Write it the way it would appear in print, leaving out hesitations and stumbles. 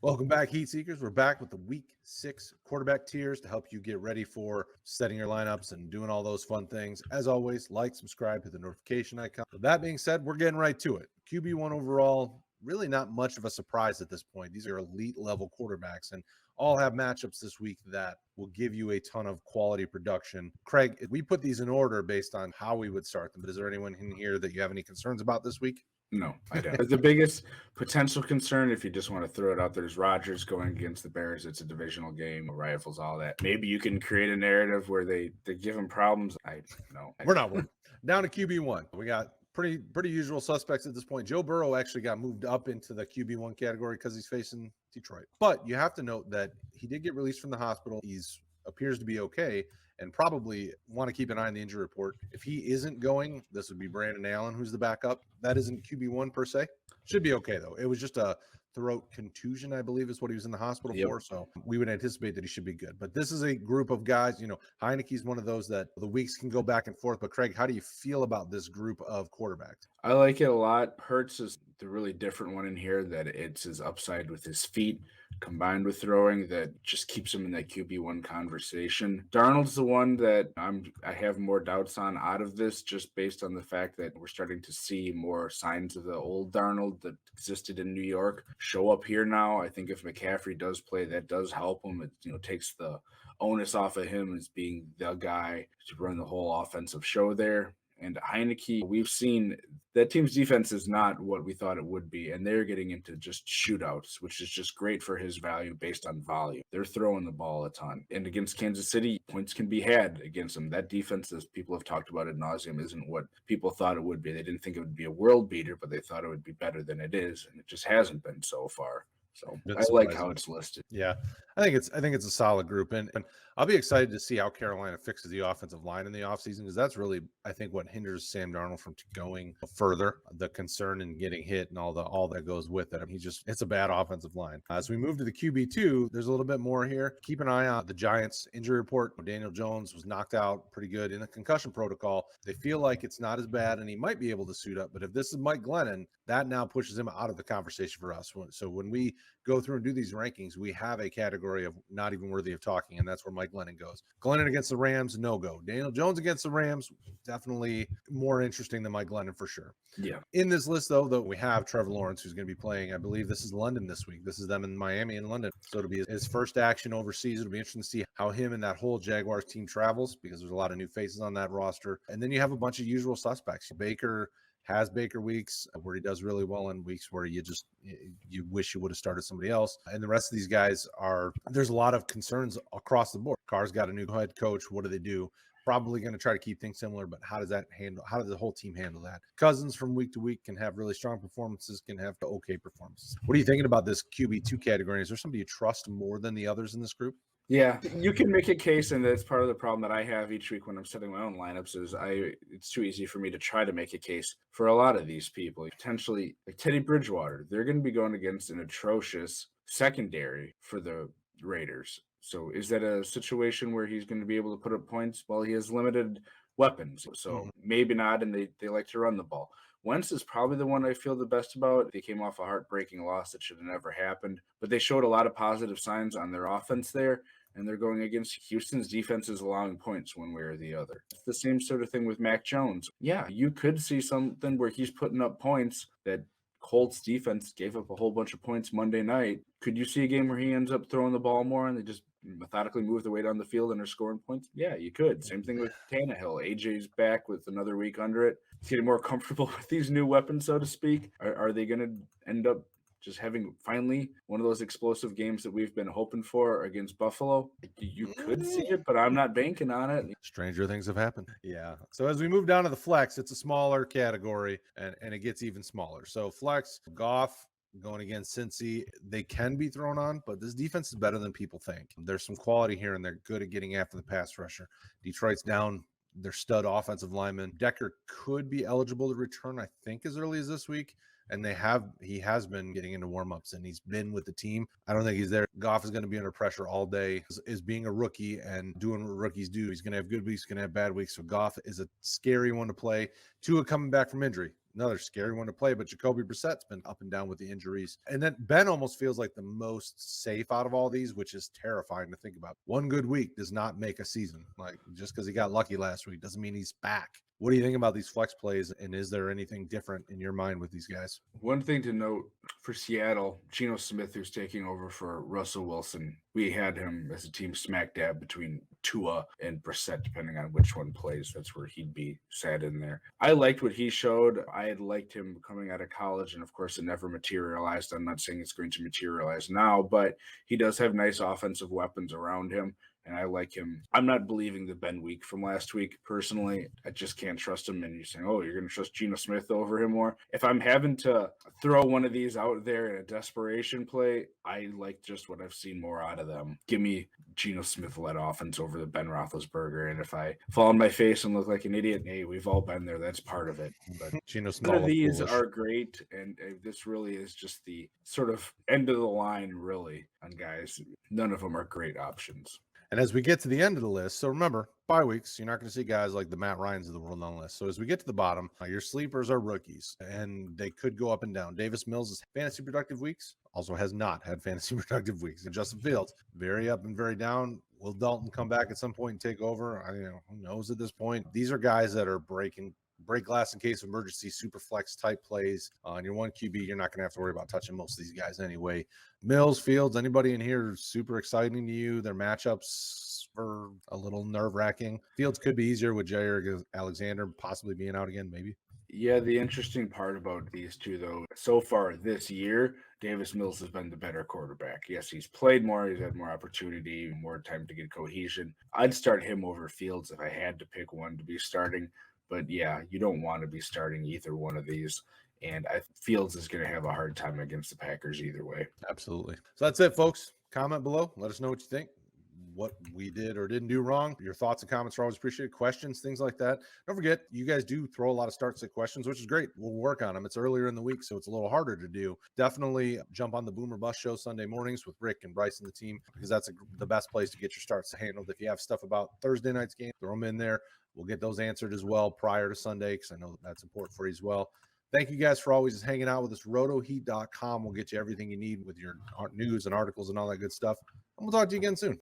Welcome back, Heat Seekers. We're back with the Week 6 quarterback tiers to help you get ready for setting your lineups and doing all those fun things. As always, like, subscribe, hit the notification icon. With that being said, we're getting right to it. QB1 overall, really not much of a surprise at this point. These are elite level quarterbacks and all have matchups this week that will give you a ton of quality production. Kraig, we put these in order based on how we would start them, but is there anyone in here that you have any concerns about this week? No, I don't. The biggest potential concern, if you just want to throw it out there, is Rodgers going against the Bears. It's a divisional game, rifles, all that. Maybe you can create a narrative where they give him problems. We're not worried. Down to QB1. We got pretty usual suspects at this point. Joe Burrow actually got moved up into the QB1 category because he's facing Detroit. But you have to note that he did get released from the hospital. He's appears to be okay and probably want to keep an eye on the injury report. If he isn't going, this would be Brandon Allen, who's the backup. That isn't QB1 per se. Should be okay, though. It was just a throat contusion, I believe, is what he was in the hospital for. So we would anticipate that he should be good. But this is a group of guys, Heinicke is one of those that the weeks can go back and forth. But Kraig, how do you feel about this group of quarterbacks? I like it a lot. Hurts is the really different one in here, that it's his upside with his feet combined with throwing that just keeps him in that QB1 conversation. Darnold's the one that I have more doubts on out of this, just based on the fact that we're starting to see more signs of the old Darnold that existed in New York show up here now. I think if McCaffrey does play, that does help him. It takes the onus off of him as being the guy to run the whole offensive show there. And Heinicke, we've seen that team's defense is not what we thought it would be, and they're getting into just shootouts, which is just great for his value based on volume. They're throwing the ball a ton. And against Kansas City, points can be had against them. That defense, as people have talked about ad nauseum, isn't what people thought it would be. They didn't think it would be a world beater, but they thought it would be better than it is, and it just hasn't been so far. So I like how it's listed. Yeah, I think it's a solid group, and I'll be excited to see how Carolina fixes the offensive line in the offseason, because that's really, I think, what hinders Sam Darnold from going further. The concern in getting hit and all that goes with it. I mean, it's a bad offensive line. As we move to the QB2, there's a little bit more here. Keep an eye on the Giants injury report. Daniel Jones was knocked out pretty good in the concussion protocol. They feel like it's not as bad, and he might be able to suit up. But if this is Mike Glennon, that now pushes him out of the conversation for us. So when we go through and do these rankings, we have a category of not even worthy of talking, and that's where Mike Glennon goes. Glennon against the Rams, no go. Daniel Jones against the Rams, definitely more interesting than Mike Glennon for sure. Yeah. In this list, though, we have Trevor Lawrence, who's going to be playing, I believe this is London this week. This is them in Miami and London. So it'll be his first action overseas. It'll be interesting to see how him and that whole Jaguars team travels, because there's a lot of new faces on that roster. And then you have a bunch of usual suspects. Baker has Baker weeks where he does really well, and weeks where you wish you would have started somebody else. And the rest of these guys there's a lot of concerns across the board. Carr's got a new head coach. What do they do? Probably going to try to keep things similar, but how does the whole team handle that? Cousins from week to week can have really strong performances, can have okay performances. What are you thinking about this QB2 category? Is there somebody you trust more than the others in this group? Yeah, you can make a case, and that's part of the problem that I have each week when I'm setting my own lineups is it's too easy for me to try to make a case for a lot of these people. Potentially, like Teddy Bridgewater, they're going to be going against an atrocious secondary for the Raiders. So is that a situation where he's going to be able to put up points? Well, he has limited weapons, so maybe not, and they like to run the ball. Wentz is probably the one I feel the best about. They came off a heartbreaking loss that should have never happened, but they showed a lot of positive signs on their offense there, and they're going against Houston's defense is allowing points one way or the other. It's the same sort of thing with Mac Jones. Yeah, you could see something where he's putting up points that Colts defense gave up a whole bunch of points Monday night. Could you see a game where he ends up throwing the ball more and they just methodically move the way down the field and are scoring points? Yeah, you could. Same thing with Tannehill. AJ's back with another week under it. He's getting more comfortable with these new weapons, so to speak. Are they going to end up just having finally one of those explosive games that we've been hoping for against Buffalo? You could see it, but I'm not banking on it. Stranger things have happened. Yeah. So as we move down to the flex, it's a smaller category, and it gets even smaller. So flex, Goff going against Cincy, they can be thrown on, but this defense is better than people think. There's some quality here, and they're good at getting after the pass rusher. Detroit's down their stud offensive lineman. Decker could be eligible to return, I think, as early as this week. And he has been getting into warmups, and he's been with the team. I don't think he's there. Goff is going to be under pressure all day, is being a rookie and doing what rookies do. He's going to have good weeks, going to have bad weeks. So Goff is a scary one to play. Tua coming back from injury. another scary one to play, but Jacoby Brissett's been up and down with the injuries. And then Ben almost feels like the most safe out of all these, which is terrifying to think about. One good week does not make a season. Like, just because he got lucky last week doesn't mean he's back. What do you think about these flex plays, and is there anything different in your mind with these guys? One thing to note for Seattle, Geno Smith, who's taking over for Russell Wilson, we had him as a team smack dab between Tua and Brissett, depending on which one plays. That's where he'd be sat in there. I liked what he showed. I had liked him coming out of college, and of course, it never materialized. I'm not saying it's going to materialize now, but he does have nice offensive weapons around him. And I like him. I'm not believing the Ben week from last week, personally. I just can't trust him. And you're saying, oh, you're going to trust Geno Smith over him more? If I'm having to throw one of these out there in a desperation play, I like just what I've seen more out of them. Give me Geno Smith-led offense over the Ben Roethlisberger. And if I fall on my face and look like an idiot, hey, we've all been there. That's part of it. But Geno none of Smith these foolish. are great. And this really is just the sort of end of the line, really, on guys. None of them are great options. And as we get to the end of the list, so remember, bye weeks, you're not going to see guys like the Matt Ryans of the world on the list. So as we get to the bottom, your sleepers are rookies, and they could go up and down. Davis Mills has fantasy productive weeks, also has not had fantasy productive weeks. And Justin Fields, very up and very down. Will Dalton come back at some point and take over? Who knows at this point? These are guys that are break glass in case of emergency, super flex type plays. On your one QB, you're not going to have to worry about touching most of these guys anyway. Mills, Fields, anybody in here super exciting to you? Their matchups are a little nerve-wracking. Fields could be easier with Jair Alexander possibly being out again, maybe. Yeah, the interesting part about these two, though, so far this year, Davis Mills has been the better quarterback. Yes, he's played more. He's had more opportunity, more time to get cohesion. I'd start him over Fields if I had to pick one to be starting. But yeah, you don't want to be starting either one of these. And Fields is going to have a hard time against the Packers either way. Absolutely. So that's it, folks. Comment below. Let us know what you think, what we did or didn't do wrong. Your thoughts and comments are always appreciated. Questions, things like that. Don't forget, you guys do throw a lot of start sit questions, which is great. We'll work on them. It's earlier in the week, so it's a little harder to do. Definitely jump on the Boomer Bust Show Sunday mornings with Rick and Bryce and the team, because that's the best place to get your starts handled. If you have stuff about Thursday night's game, throw them in there. We'll get those answered as well prior to Sunday, because I know that's important for you as well. Thank you guys for always hanging out with us. RotoHeat.com will get you everything you need with your news and articles and all that good stuff. And we'll talk to you again soon.